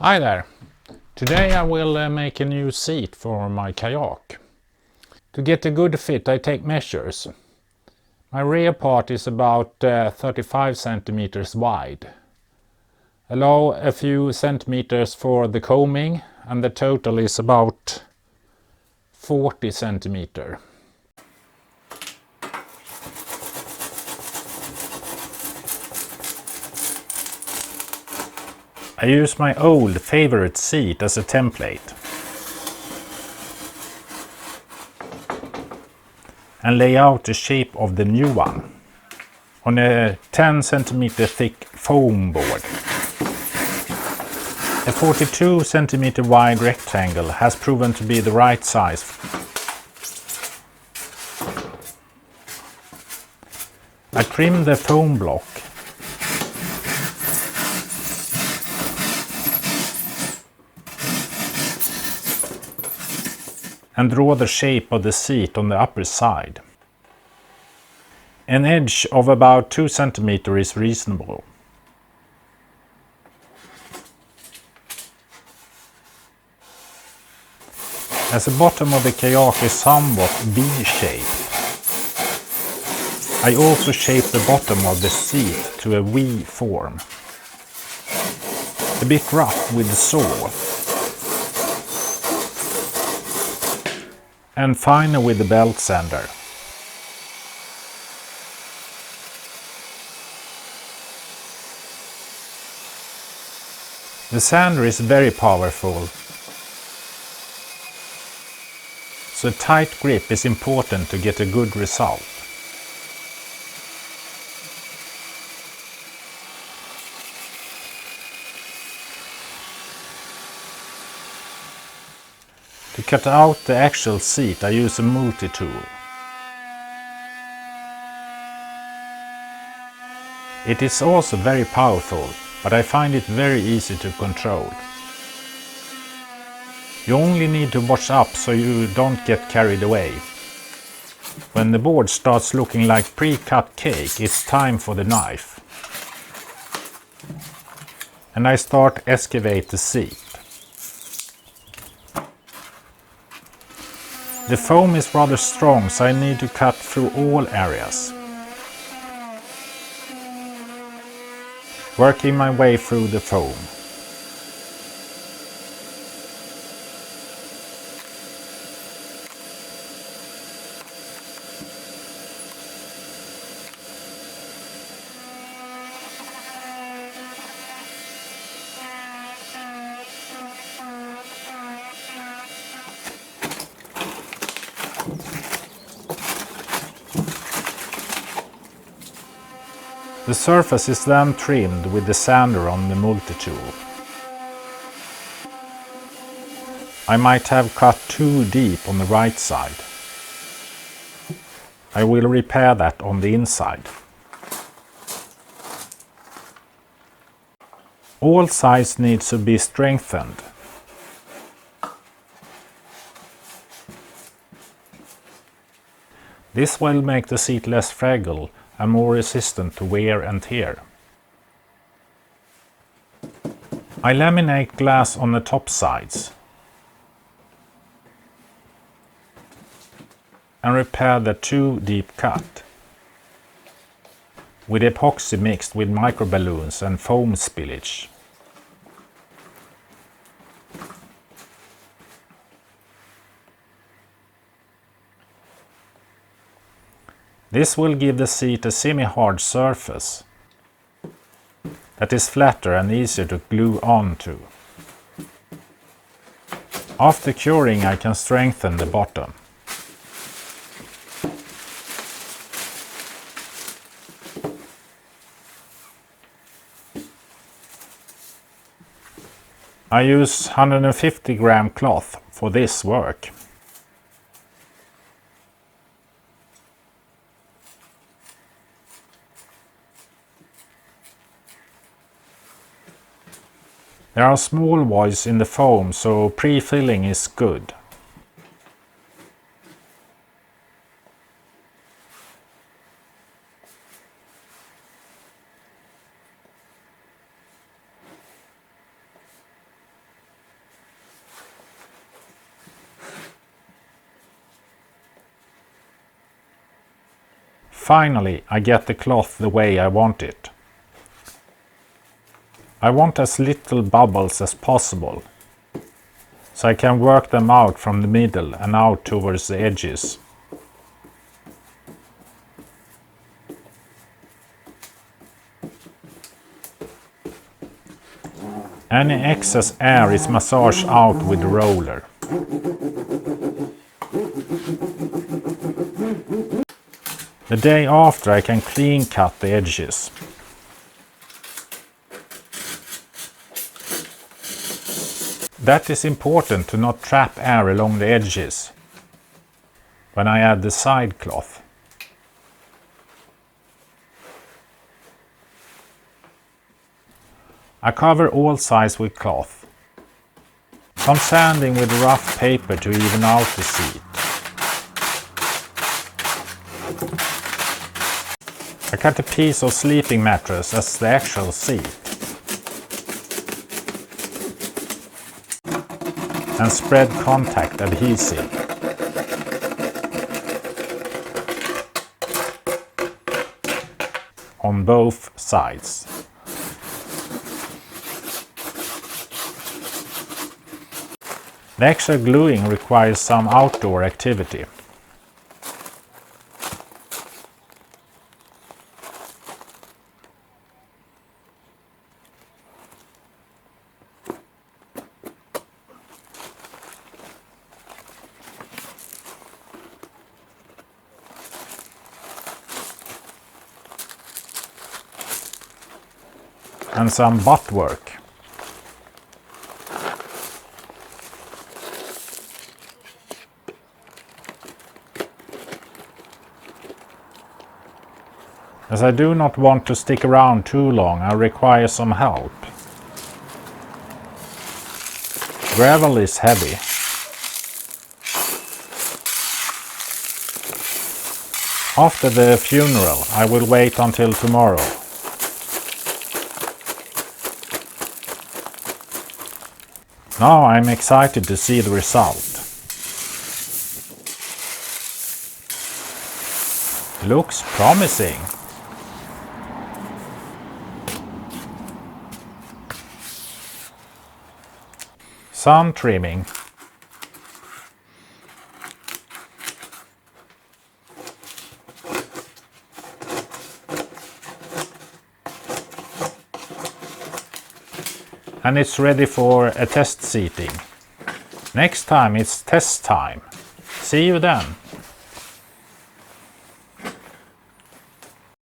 Hi there! Today I will make a new seat for my kayak. To get a good fit I take measures. My rear part is about 35 centimeters wide. Allow a few centimeters for the combing and the total is about 40 centimeters. I use my old favorite seat as a template and lay out the shape of the new one on a 10 centimeter thick foam board. A 42 centimeter wide rectangle has proven to be the right size. I trim the foam block and draw the shape of the seat on the upper side. An edge of about 2 centimeters is reasonable. As the bottom of the kayak is somewhat V-shaped, I also shape the bottom of the seat to a V form. A bit rough with the saw, and finer with the belt sander. The sander is very powerful, so tight grip is important to get a good result. To cut out the actual seat I use a multi-tool. It is also very powerful, but I find it very easy to control. You only need to watch up so you don't get carried away. When the board starts looking like pre-cut cake, it's time for the knife. And I start excavate the seat. The foam is rather strong, so I need to cut through all areas. Working my way through the foam. The surface is then trimmed with the sander on the multi-tool. I might have cut too deep on the right side. I will repair that on the inside. All sides need to be strengthened. This will make the seat less fragile and more resistant to wear and tear. I laminate glass on the top sides and repair the too deep cut with epoxy mixed with microballoons and foam spillage. This will give the seat a semi-hard surface that is flatter and easier to glue onto. After curing I can strengthen the bottom. I use 150 gram cloth for this work. There are small voids in the foam, so pre-filling is good. Finally, I get the cloth the way I want it. I want as little bubbles as possible, so I can work them out from the middle and out towards the edges. Any excess air is massaged out with the roller. The day after I can clean cut the edges. That is important to not trap air along the edges when I add the side cloth. I cover all sides with cloth. Some sanding with rough paper to even out the seat. I cut a piece of sleeping mattress as the actual seat. And spread contact adhesive. On both sides. The extra gluing requires some outdoor activity. And some butt work. As I do not want to stick around too long, I require some help. Gravel is heavy. After the funeral, I will wait until tomorrow. Now I'm excited to see the result. Looks promising. Some trimming. And it's ready for a test seating. Next time it's test time. See you then.